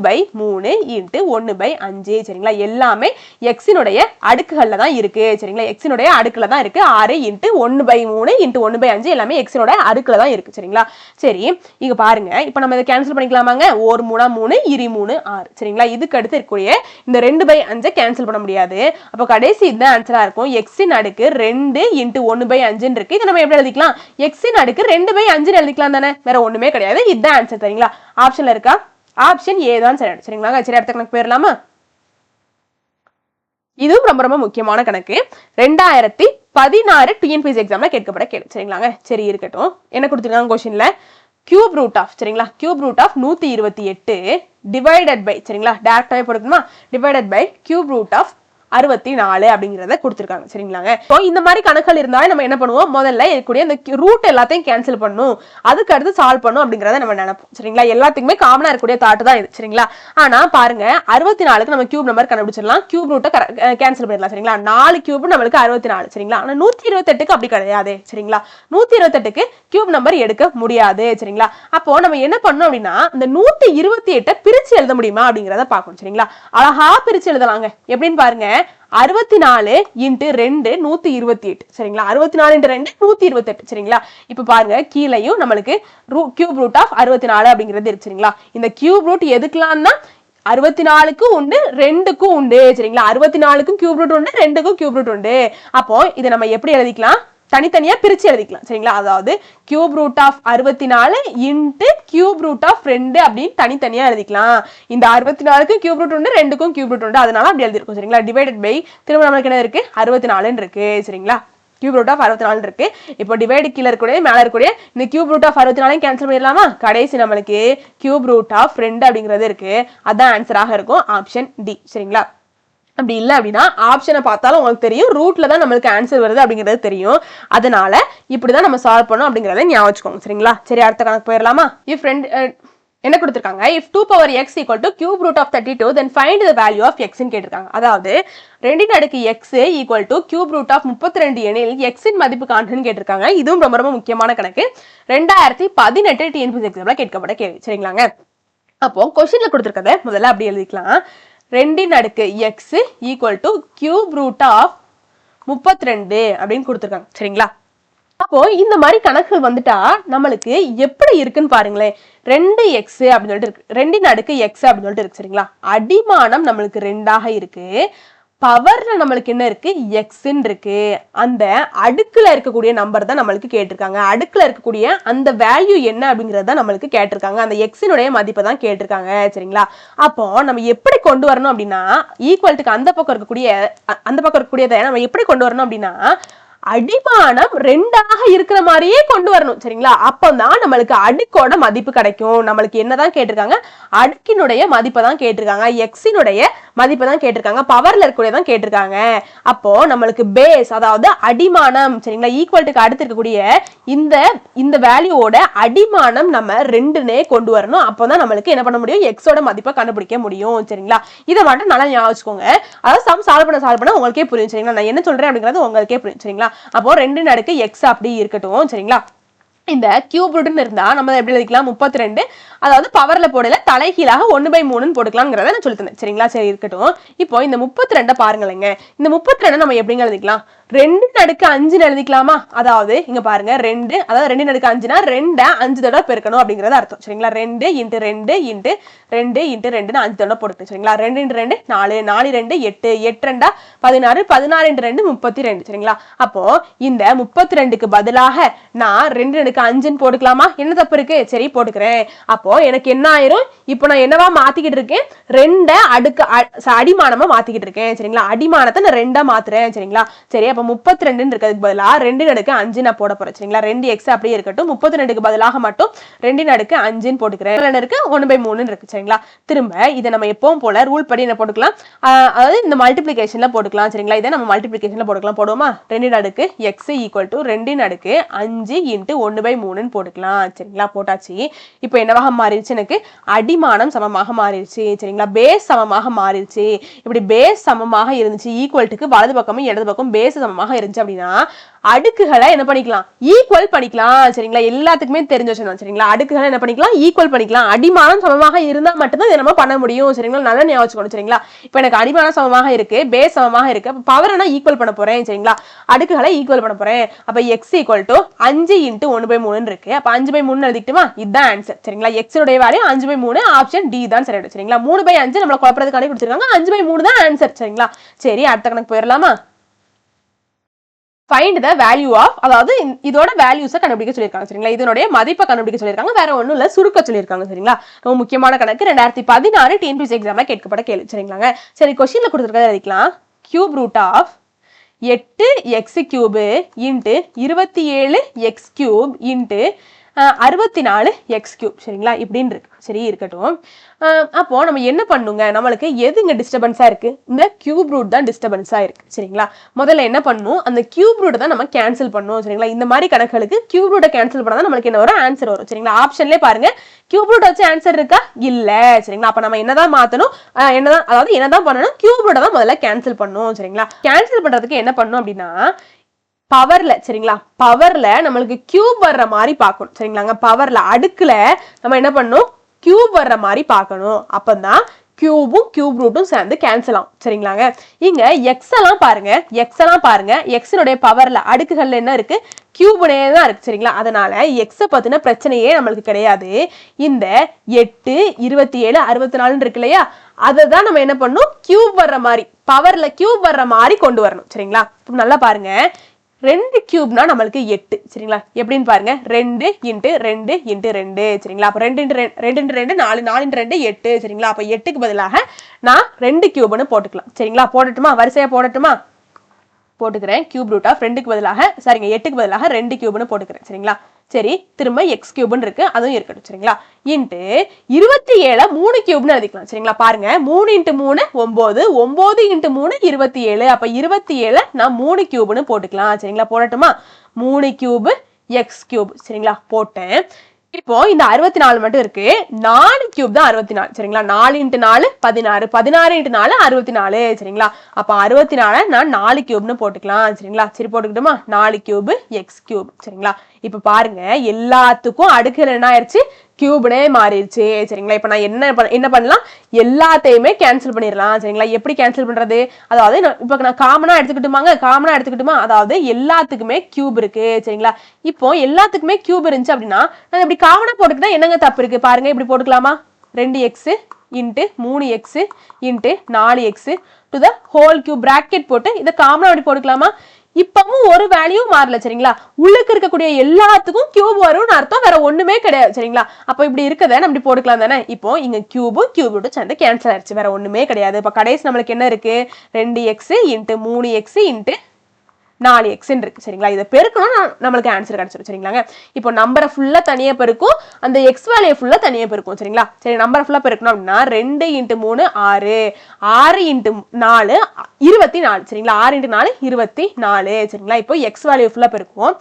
× 1/5 சரிங்களா. எல்லாமே எக்ஸினுடைய அடுக்குகள்ல தான் இருக்கு சரிங்களா. எக்ஸினுடைய அடுக்குல தான் இருக்கு. 6 × 1/3 × 1/5 எல்லாமே எக்ஸினோட அடுக்குல தான் இருக்கு சரிங்களா. சரி இங்க பாருங்க, இப்போ நம்ம இதை கேன்சல் பண்ணிக்கலாமாங்க. 1 3 3 2 3 6 சரிங்களா. இதுக்கு அடுத்து இருக்கக்கூடிய இந்த 2/5 கேன்சல் பண்ண முடியாது. அப்போ கடைசி இதுதான் ஆன்சரா இருக்கும். எக்ஸின் அடுக்கு 2 × 1/5 இருக்கு. இதை நம்ம எப்படி எழுதிக்கலாம், எக்ஸின் அடுக்கு 2/5 எழுதிக்கலாம் தானே, வேற ஒண்ணுமே கிடையாது. இதுதான் ஆன்சர் சரிங்களா. ஆப்ஷன்ல இருக்கா, ஆப்ஷன் ஏ தான் சரி சரிங்களா. சரி அடுத்த கணக்கு போயிடலாமா. இதுவும் ரொம்ப ரொம்ப முக்கியமான கணக்கு. 2016 டிஎன்பிஎஸ்சி எக்ஸாம்ல கேட்கப்பட கேள்வி சரிங்களாங்க. சரி இருக்கட்டும். என்ன கொடுத்துருக்காங்க கொஸ்டின்ல, கியூப் ரூட் ஆஃப் சரிங்களா, cube root of 128 divided by சரிங்களா, டைரக்டாவே போட்டுக்கணுமா, divided by cube root of 64 அப்படிங்கறத கொடுத்திருக்காங்க சரிங்களாங்க. சோ இந்த மாதிரி கணக்குகள் இருந்தாலே நம்ம என்ன பண்ணுவோம், முதல்ல இருக்கக்கூடிய இந்த ரூட் எல்லாத்தையும் கேன்சல் பண்ணணும், அதுக்கு அடுத்து சால்வ் பண்ணணும் அப்படிங்கறத நம்ம நினைப்போம் சரிங்களா. எல்லாத்துக்குமே காமனா இருக்கக்கூடிய தாட் தான் இது சரிங்களா. ஆனா பாருங்க 64க்கு நம்ம கியூப் நம்பர் கண்டுபிடிச்சிடலாம், கியூப் ரூட்டை கேன்சல் பண்ணிடலாம் சரிங்களா. 4 கியூப் நம்மளுக்கு 64 சரிங்களா. ஆனா 128க்கு அப்படி கிடையாது சரிங்களா. 128க்கு கியூப் நம்பர் எடுக்க முடியாது சரிங்களா. அப்போ நம்ம என்ன பண்ணணும் அப்படின்னா இந்த 128 பிரிச்சு எழுத முடியுமா அப்படிங்கறத பார்க்கணும் சரிங்களா. அழகா பிரிச்சு எழுதலாங்க. எப்படின்னு பாருங்க, 64 இன்ட்டு 2 128 சரிங்களா. 64 இன்ட்டு 2 128 சரிங்களா. இப்ப பாருங்க கீழையும் நம்மளுக்கு கியூப் ரூட் ஆஃப் 64 அப்படிங்கிறது இருக்கு சரிங்களா. இந்த கியூப் ரூட் எதுக்கலாம்னா 64க்கு உண்டு 2க்கும் உண்டு சரிங்களா. 64க்கும் கியூப் ரூட் உண்டு 2க்கும் கியூப் ரூட் உண்டு. அப்போ இதை நம்ம எப்படி எழுதிக்கலாம், தனித்தனியா பிரிச்சு எழுதிக்கலாம் சரிங்களா. அதாவது cube root of 64 into cube root of 2 அப்படின்னு தனித்தனியா எழுதிக்கலாம். இந்த 64க்கு கியூப் ரூட் உண்டு 2க்கும் கியூப் ரூட் உண்டு, அதனால அப்படி எழுதிருக்கும் சரிங்களா. டிவைடட் பை திரும்ப நம்மளுக்கு என்ன இருக்கு 64 இருக்கு சரிங்களா. கியூப் ரூட் ஆஃப் 64 இருக்கு. இப்போ டிவைடு கீழே இருக்கக்கூடிய மேல இருக்கக்கூடிய இந்த கியூப் ரூட் ஆஃப் 64 கேன்சல் பண்ணிடலாமா. கடைசி நம்மளுக்கு கியூப் ரூட் ஆஃப் 2 அப்படிங்கிறது இருக்கு, அதான் ஆன்சராக இருக்கும் ஆப்ஷன் டி சரிங்களா. அப்படி இல்லை அப்படின்னா ஆப்ஷனை பார்த்தாலும் உங்களுக்கு தெரியும் ரூட்ல தான் நம்மளுக்கு ஆன்சர் வருது அப்படிங்கிறது தெரியும். அதனால இப்படிதான் நம்ம சால்வ் பண்ணணும் அப்படிங்கறத ஞாபகம் வச்சுக்கோங்க சரிங்களா. சரி அடுத்த கணக்கு போயிடலாமா. இஃப் என்ன கொடுத்திருக்காங்க, if 2 power x equal to cube root of 32 then find the value of x ன்னு கேட்டிருக்காங்க. அதாவது 2 அடுக்கு x equal to cube root of 32 எனில் x இன் மதிப்பு காண்புன்னு கேட்டிருக்காங்க. இதுவும் ரொம்ப ரொம்ப முக்கியமான கணக்கு. 2018 டிஎன்பிஎஸ்சி எக்ஸாம்ல கேட்கப்பட்ட கேள்வி சரிங்களாங்க. அப்போ கொஸ்டின்ல கொடுத்திருக்கத முதல்ல அப்படி எழுதிக்கலாம். 2 அடுக்கு x equal to cube root of 32 அப்படின்னு கொடுத்துருக்காங்க சரிங்களா. அப்போ இந்த மாதிரி கணக்குகள் வந்துட்டா நம்மளுக்கு எப்படி இருக்குன்னு பாருங்களேன். 2x அப்படின்னு சொல்லிட்டு இருக்கு, 2 அடுக்கு x அப்படின்னு சொல்லிட்டு இருக்கு சரிங்களா. அடிமானம் நம்மளுக்கு 2ஆக இருக்கு, பவர்ல நம்மளுக்கு என்ன இருக்கு எக்ஸ்ன்னு இருக்கு. அந்த அடுக்குல இருக்கக்கூடிய நம்பர் தான் நம்மளுக்கு கேட்டிருக்காங்க. அடுக்குல இருக்கக்கூடிய அந்த வேல்யூ என்ன அப்படிங்கறத நம்மளுக்கு கேட்டிருக்காங்க. அந்த எக்ஸினுடைய மதிப்பை தான் கேட்டிருக்காங்க சரிங்களா. அப்போ நம்ம எப்படி கொண்டு வரணும் அப்படின்னா ஈக்குவல்ட்டுக்கு அந்த பக்கம் இருக்கக்கூடியதை நம்ம எப்படி கொண்டு வரணும் அப்படின்னா அடிமானம் 2ஆக இருக்கிற மாதிரியே கொண்டு வரணும் சரிங்களா. அப்பதான் நம்மளுக்கு அடுக்கோட மதிப்பு கிடைக்கும். நம்மளுக்கு என்னதான் கேட்டிருக்காங்க, அடுக்கினுடைய மதிப்பை தான் கேட்டிருக்காங்க, எக்ஸினுடைய மதிப்பை தான் கேட்டிருக்காங்க, பவர்ல இருக்கக்கூடியதான் கேட்டிருக்காங்க. அப்போ நம்மளுக்கு பேஸ் அதாவது அடிமானம் சரிங்களா ஈக்குவல்ட்டுக்கு அடுத்து இருக்கக்கூடிய இந்த வேல்யூவோட அடிமானம் நம்ம 2னே கொண்டு வரணும். அப்போதான் நம்மளுக்கு என்ன பண்ண முடியும், எக்ஸோட மதிப்பை கண்டுபிடிக்க முடியும் சரிங்களா. இதை மட்டும் நல்லா ஞாபகம் வச்சுக்கோங்க. அதாவது சம் சால்வ் பண்ண உங்களுக்கே புரியும் சரிங்களா. நான் என்ன சொல்றேன் அப்படிங்கிறது உங்களுக்கே புரியும் சரிங்களா. அப்போ 2 அடுக்கு x அப்படி இருக்கட்டும் சரிங்களா. இந்த கியூப் ரூட்னு இருந்தா நம்ம எப்படி எழுதிக்கலாம் 32, அதாவது பவர்ல போடல தலைகீழாக 1/3 போட்டுக்கலாம்ங்கறத நான் சொல்லி தந்தேன் சரிங்களா. சரி இருக்கட்டும். இப்போ இந்த 32 பாருங்களேங்க, இந்த 32 நம்ம எப்படிங்க எழுதிக்கலாம், 2 அடுக்கு 5 எழுதிக்கலாமா. அதாவது இங்க பாருங்க 2, அதாவது 2 அடுக்கு 5னா 2 5 தடவை பெருக்கணும் அப்படிங்கறது அர்த்தம் சரிங்களா. 2 இன்ட்டு 2 இன்ட்டு 2 இன்ட்டு 2ன்னு 5 தடவை போட்டுட்டு சரிங்களா. 2 இன்ட்டு 2 4, 4 2 8, 8 2 16, 16 இன்ட்டு 2 32 சரிங்களா. அப்போ இந்த 32க்கு பதிலாக நான் 2 அடுக்கு 5ன்னு போட்டுக்கலாமா. என்ன தப்பு இருக்கு, சரி போட்டுக்கிறேன். அப்போ எனக்கு என்ன ஆயிரும், இப்போ நான் என்னவா மாத்திக்கிட்டு இருக்கேன், 2 அடுக்கு அடிமானமா மாத்திக்கிட்டு இருக்கேன் சரிங்களா. அடிமானத்தை நான் 2ஆ மாத்துறேன் சரிங்களா. சரி அப்ப 32 இருக்கிறதுக்கு பதிலா 2 அடுக்கு 5 நான் போட போறேன் சரிங்களா. 2x அப்படியே இருக்கட்டும், 32க்கு பதிலாக மட்டும் 2 அடுக்கு 5ன்னு போட்டுக்கிறேன். இருக்கு 1/3 இருக்கு சரிங்களா. திரும்ப இதை நம்ம எப்பவும் போல ரூல் படி என்ன போட்டுக்கலாம், அதாவது இந்த மல்டிபிளிகேஷன்ல போட்டுக்கலாம் சரிங்களா. இதை நம்ம மல்டிபிளிகேஷன்ல போடுவோமா. 2 அடுக்கு x ஈக்குவல் டு 2 அடுக்கு 5 இன்ட்டு 1/3ன்னு போட்டுக்கலாம் சரிங்களா. போட்டாச்சு. இப்போ என்னவாக மாறிடுச்சு, எனக்கு அடிமானம் சமமாக மாறிடுச்சு சரிங்களா. பேஸ் சமமாக மாறிடுச்சு. இப்படி பேஸ் சமமாக இருந்துச்சு, ஈக்குவல்ட்டுக்கு வலது பக்கமும் இடது பக்கம் பேஸ் சமமாக இருந்துச்சு அப்படின்னா அடுக்குகளை என்ன பண்ணிக்கலாம், ஈக்குவல் பண்ணிக்கலாம் சரிங்களா. எல்லாத்துக்குமே தெரிஞ்ச வச்சிருந்தோம் சரிங்களா. அடுக்குகளை என்ன பண்ணிக்கலாம், ஈக்குவல் பண்ணிக்கலாம். அடிமானம் சமமாக இருந்தா மட்டும்தான் இதை நம்ம பண்ண முடியும் சரிங்களா. நல்லா ஞாபகம் வச்சுக்கணும் சரிங்களா. இப்போ எனக்கு அடிமானம் சமமாக இருக்கு, பேஸ் சமமாக இருக்கு, அப்ப பவரை நான் ஈக்குவல் பண்ண போறேன் சரிங்களா. அடுக்குகளை ஈக்குவல் பண்ண போறேன். அப்ப x ஈக்குவல் டு 5 இன்ட்டு 1/3 இருக்கு. அப்ப 5/3 எழுதிட்டுமா, இதுதான் ஆன்சர் சரிங்களா. x உடைய வேல்யூ 5/3, ஆப்ஷன் டி தான் சரி சரிங்களா. 3/5 நம்மள குழப்பறதுக்காண்டி கொடுத்திருக்காங்க, 5/3 தான் ஆன்சர் சரிங்களா. சரி அடுத்த கணக்கு போயிடலாமா. ஃபைண்ட் த வேல்யூ ஆஃப், அதாவது இதோட வேல்யூஸை கண்டுபிடிக்க சொல்லியிருக்காங்க சரிங்களா. இதனுடைய மதிப்பை கண்டுபிடிக்க சொல்லியிருக்காங்க, வேற ஒன்றும் இல்லை சுருக்க சொல்லியிருக்காங்க சரிங்களா. ரொம்ப முக்கியமான கணக்கு, 2016 டிஎன்பிஎஸ்சி எக்ஸாம்ல கேட்கப்பட்ட கேள்வி சரிங்களாங்க. சரி கொஸ்டின்ல கொடுத்துருக்கதை எழுதிக்கலாம். Cube root of 8x cube into 27x cube into 64 x cube சரிங்களா இப்படின்னு இருக்கு. சரி இருக்கட்டும். அப்போ நம்ம என்ன பண்ணுங்க, நம்மளுக்கு எது இங்க டிஸ்டர்பன்ஸா இருக்கு, இந்த கியூப் ரூட் தான் டிஸ்டர்பன்ஸா இருக்கு சரிங்களா. முதல்ல என்ன பண்ணும், அந்த கியூப் ரூட் தான் நம்ம கேன்சல் பண்ணும் சரிங்களா. இந்த மாதிரி கணக்குகளுக்கு கியூப் ரூட்டை கேன்சல் பண்ணா தான் நம்மளுக்கு என்ன வரும், ஆன்சர் வரும் சரிங்களா. ஆப்ஷன்லேயே பாருங்க கியூப் ரூட் வச்சு ஆன்சர் இருக்கா, இல்ல சரிங்களா. அப்ப நம்ம என்னதான் மாத்தணும், என்னதான் பண்ணணும், கியூப் ரூட்டை தான் முதல்ல கேன்சல் பண்ணும் சரிங்களா. கேன்சல் பண்றதுக்கு என்ன பண்ணும் அப்படின்னா, பவர்ல சரிங்களா, பவர்ல நம்மளுக்கு கியூப் வர்ற மாதிரி பார்க்கணும் சரிங்களாங்க. பவர்ல அடுக்குல நம்ம என்ன பண்ணணும், கியூப் வர்ற மாதிரி பார்க்கணும். அப்பதான் கியூபும் கியூப் ரூட்டும் சேர்ந்து கேன்சல் ஆகும் சரிங்களாங்க. இங்க எக்ஸ் எல்லாம் பாருங்க, எக்ஸினுடைய பவர்ல அடுக்குகள்ல என்ன இருக்கு, கியூபுனே தான் இருக்கு சரிங்களா. அதனால எக்ஸ பத்தின பிரச்சனையே நம்மளுக்கு கிடையாது. இந்த 8 27 64 இருக்கு இல்லையா, அதை தான் நம்ம என்ன பண்ணணும், கியூப் வர்ற மாதிரி, பவர்ல கியூப் வர்ற மாதிரி கொண்டு வரணும் சரிங்களா. நல்லா பாருங்க, 2 கியூப்னா நம்மளுக்கு 8 சரிங்களா. எப்படின்னு பாருங்க, 2 × 2 × 2 சரிங்களா. அப்ப 2 × 2 4 4 × 2 8 சரிங்களா. அப்ப 8க்கு பதிலாக நான் 2 கியூப்னு போட்டுக்கலாம் சரிங்களா. போடட்டுமா, வரிசையா போடட்டுமா, போட்டுக்கிறேன். கியூப் ரூட் ஆஃப் 2க்கு பதிலாக சரிங்க 8க்கு பதிலாக 2 கியூப்னு போட்டுக்கிறேன் சரிங்களா. சரி திரும்ப எக்ஸ் கியூப்னு இருக்கு, அதுவும் இருக்கட்டும் சரிங்களா. இன்ட்டு 27 3 கியூப்னு எழுதிக்கலாம் சரிங்களா. பாருங்க 3 × 3 9 9 × 3 27. அப்ப 27 நான் 3 கியூப்னு போட்டுக்கலாம் சரிங்களா. போடட்டுமா, 3 கியூப் எக்ஸ் கியூப் சரிங்களா போட்டேன். இப்போ இந்த 64 மட்டும் இருக்கு, 4 கியூப் தான் 64 சரிங்களா. 4 × 4 16 16 × 4 64 சரிங்களா. அப்ப 64 நான் 4 கியூப்னு போட்டுக்கலாம் சரிங்களா. சரி போட்டுக்கிட்டுமா, 4 கியூப் எக்ஸ் கியூப் சரிங்களா. இப்ப பாருங்க எல்லாத்துக்கும் அடுக்குகள் என்ன ஆயிடுச்சு, கியூப்னே மாறிடுச்சு சரிங்களா. இப்ப நான் என்ன பண்ணலாம், எல்லாத்தையுமே கேன்சல் பண்ணிடலாம் சரிங்களா. எப்படி கேன்சல் பண்றது, அதாவது இப்ப நான் காமனா எடுத்துக்கிட்டுமா, அதாவது எல்லாத்துக்குமே கியூப் இருக்கு சரிங்களா. இப்போ எல்லாத்துக்குமே கியூப் இருந்துச்சு அப்படின்னா நான் இப்படி காமனா போட்டுக்கிட்டா என்னங்க தப்பு இருக்கு, பாருங்க இப்படி போட்டுக்கலாமா, 2x × 3x × 4x to the whole cube bracket போட்டு இதை காமனா அப்படி போட்டுக்கலாமா. இப்பவும் ஒரு வேல்யூ மாறல சரிங்களா. உள்ளுக்கு இருக்கக்கூடிய எல்லாத்துக்கும் கியூப் வரும்னு அர்த்தம், வேற ஒண்ணுமே கிடையாது சரிங்களா. அப்ப இப்படி இருக்கத நம்ம இப்படி போட்டுக்கலாம் தானே. இப்போ இங்க கியூபும் கியூப் ரூட்டும் சேர்ந்து கேன்சல் ஆயிடுச்சு, வேற ஒண்ணுமே கிடையாது. இப்ப கடைசி நம்மளுக்கு என்ன இருக்கு, 2x × 3x × 4x இருக்கு சரிங்களா. இதை பெருக்கணும் நம்மளுக்கு ஆன்சர் கிடைச்சிடும் சரிங்களாங்க. இப்போ நம்பரை ஃபுல்லா தனியா பெருக்கும், அந்த எக்ஸ் வேல்யூ ஃபுல்லா தனியா பெருக்கும் சரிங்களா. சரி நம்பரை ஃபுல்லா பெருக்கணும் அப்படின்னா 2 × 3 6 6 × 4 24 சரிங்களா. 6 × 4 24 சரிங்களா. இப்போ எக்ஸ் வேல்யூ ஃபுல்லா பெருக்கும்,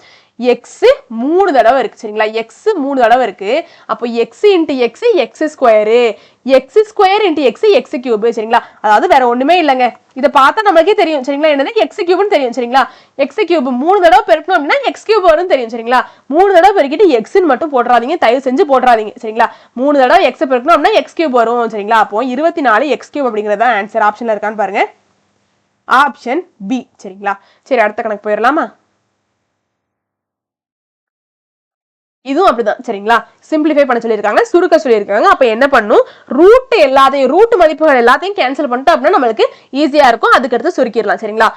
எக்ஸ் 3 தடவை இருக்கு சரிங்களா. எக்ஸ் 3 தடவை இருக்கு, அப்போ X × X X square, X square × X X cube சரிங்களா. அதாவது வேற ஒண்ணுமே இல்லைங்க, இதை பார்த்தா நமக்கே தெரியும் சரிங்களா, என்னது எக்ஸ் கியூப்னு தெரியும் சரிங்களா. எக்ஸ் கியூப் 3 தடவை பெருக்கணும் அப்படின்னா எக்ஸ் கியூப் வரும்னு தெரியும் சரிங்களா. 3 தடவை பெருக்கிட்டு எக்ஸ்ன்னு மட்டும் போட்டுறாதீங்க, தயவு செஞ்சு போட்டுறாதீங்க சரிங்களா. 3 தடவை எக்ஸ் பெருக்கணும் அப்படின்னா எக்ஸ் கியூப் வரும் சரிங்களா. அப்போ 24 எக்ஸ் கியூப் அப்படிங்கிறத ஆன்சர் ஆப்ஷன்ல இருக்கான்னு பாருங்க, ஆப்ஷன் பி சரிங்களா. சரி அடுத்த கணக்கு போயிடலாமா. இதுவும் அப்படிதான் சரிங்களா. சிம்பிளிஃபை பண்ண சொல்லியிருக்காங்க, சுருக்க சொல்லியிருக்காங்க. அப்ப என்ன பண்ணும், ரூட் மதிப்புகள் எல்லாத்தையும் கேன்சல் பண்ணிட்டு அப்படின்னா நம்மளுக்கு ஈஸியா இருக்கும், அதுக்கு அடுத்து சுருக்கிடலாம் சரிங்களா.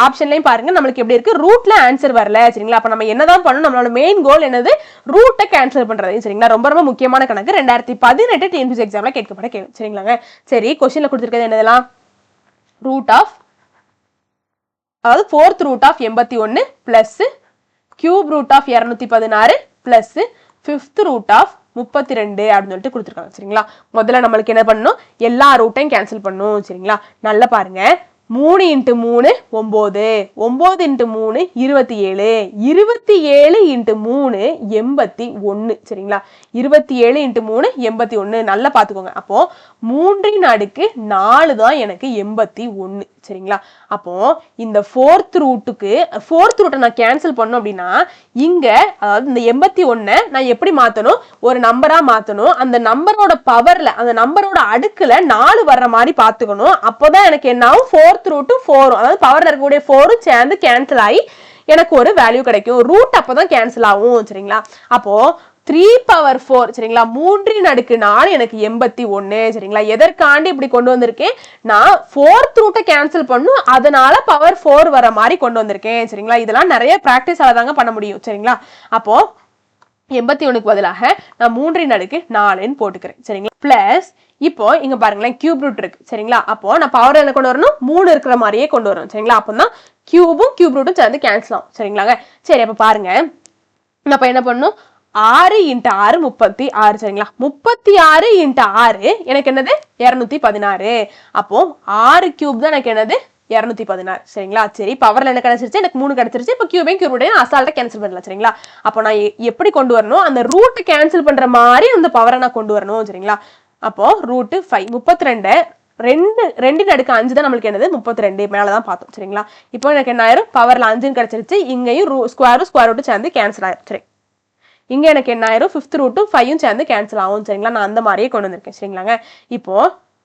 ஆப்ஷன்லயும் பாருங்க நம்மளுக்கு எப்படி இருக்கு, ரூட்ல ஆன்சர் வரல சரிங்களா. அப்ப நம்ம என்னதான் பண்ணணும், நம்மளோட மெயின் கோல் என்னது, ரூட்டை கேன்சல் பண்றது சரிங்களா. ரொம்ப ரொம்ப முக்கியமான கணக்கு, 2018 டிஎன்பிஎஸ்சி எக்ஸாம்ல கேட்கப்பட்ட கேள்வி சரிங்களாங்க. சரி கொஸ்டின்ல கொடுத்திருக்கிறது என்னதெல்லாம், ரூட் ஆஃப், அதாவது 4th root of 81 plus cube root of 216 plus 5th root of 32 அப்படின்னு சொல்லிட்டு கொடுத்துருக்காங்க சரிங்களா. முதல்ல நம்மளுக்கு என்ன பண்ணணும், எல்லா ரூட்டையும் கேன்சல் பண்ணணும் சரிங்களா. நல்லா பாருங்க, 3 × 3 9 9 × 3 27 27 × 3 81 சரிங்களா. 27 × 3 81 நல்லா பாத்துக்கோங்க. அப்போ 3 அடுக்கு 4 தான் எனக்கு 81 சரிங்களா. அப்போ இந்த 4th ரூட்டை நான் கேன்சல் பண்ணணும் அப்படின்னா இங்க அதாவது இந்த 81 நான் எப்படி மாத்தணும், ஒரு நம்பரா மாத்தணும். அந்த நம்பரோட பவர்ல, அந்த நம்பரோட அடுக்குல 4 வர்ற மாதிரி பாத்துக்கணும். அப்போதான் எனக்கு என்ன ஆகும், 4th ரூட் 4 அதாவது பவர்ல இருக்கக்கூடிய 4 சேர்ந்து கேன்சல் ஆகி எனக்கு ஒரு வேல்யூ கிடைக்கும். ரூட் அப்பதான் கேன்சல் ஆகும் சரிங்களா. அப்போ 3/4 சரிங்களா, 3 அடுக்கு 4 எனக்கு 81 சரிங்களா. எதற்காண்டி இப்படி கொண்டு வந்திருக்கேன், நான் 4th ரூட்டை கேன்சல் பண்ணும், அதனால பவர் 4 வர மாதிரி கொண்டு வந்திருக்கேன் சரிங்களா. இதெல்லாம் நிறைய பிராக்டிஸ் ஆதாங்க பண்ண முடியும் சரிங்களா. அப்போ 81க்கு பதிலாக நான் 3 அடுக்கு 4ன்னு போட்டுக்கிறேன் சரிங்களா. பிளஸ் இப்போ இங்க பாருங்களேன் கியூப் ரூட் இருக்கு சரிங்களா. அப்போ நான் பவர் என்ன கொண்டு வரணும், 3 இருக்கிற மாதிரியே கொண்டு வரணும் சரிங்களா. அப்பதான் கியூபும் கியூப் ரூட்டும் சேர்ந்து கேன்சல் ஆகும் சரிங்களாங்க. சரி அப்ப பாருங்க, அப்ப என்ன பண்ணும், 6 × 6 36 சரிங்களா. 36 × 6 எனக்கு என்னது 216. அப்போ 6 கியூப் தான் எனக்கு என்னது 216 சரிங்களா. சரி பவர்ல என்ன கிடைச்சிருச்சு, எனக்கு 3 கிடைச்சிருச்சு. இப்போ கியூபையும் கியூபையும் அசால்ட்டா கேன்சல் பண்ணலாம் சரிங்களா. அப்போ நான் எப்படி கொண்டு வரணும், அந்த ரூட் கேன்சல் பண்ற மாதிரி அந்த பவரை நான் கொண்டு வரணும் சரிங்களா. அப்போ ரூட் 5 32 2 அடுக்கு 5 தான் நம்மளுக்கு என்னது 32 மேலதான் பார்த்தோம் சரிங்களா. இப்போ எனக்கு என்ன ஆயிரும், பவர்ல 5 கிடைச்சிருச்சு. இங்கேயும் ஸ்கொயர் ரூட் சேர்ந்து கேன்சல் ஆயிரும் சரி. இங்க எனக்கு என்ன ஆயிரும், 5th ரூட்டும் 5ம் சேர்ந்து கேன்சல் ஆகும் சரிங்களா. நான் அந்த மாதிரியே கொண்டு வந்திருக்கேன் சரிங்களாங்க. இப்போ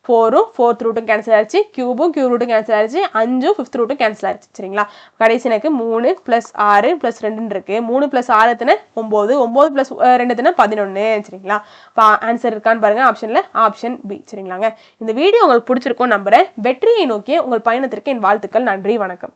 4ம் 4th ரூட்டும் கேன்சல் ஆயிடுச்சு, கியூபும் கியூப் ரூட்டும் கேன்சல் ஆயிடுச்சு, 5ம் 5th ரூட்டும் கேன்சல் ஆயிடுச்சு சரிங்களா. கடைசி எனக்கு 3 + 6 + 2 இருக்கு. 3 + 6 எத்தனை 9, 9 + 2 எத்தனை 11 சரிங்களா. இப்போ ஆன்சர் இருக்கான்னு பாருங்க ஆப்ஷன்ல, ஆப்ஷன் பி சரிங்களாங்க. இந்த வீடியோ உங்களுக்கு பிடிச்சிருக்கும் நம்புறேன். வெற்றியை நோக்கி உங்கள் பயணத்திற்கு என் வாழ்த்துக்கள். நன்றி, வணக்கம்.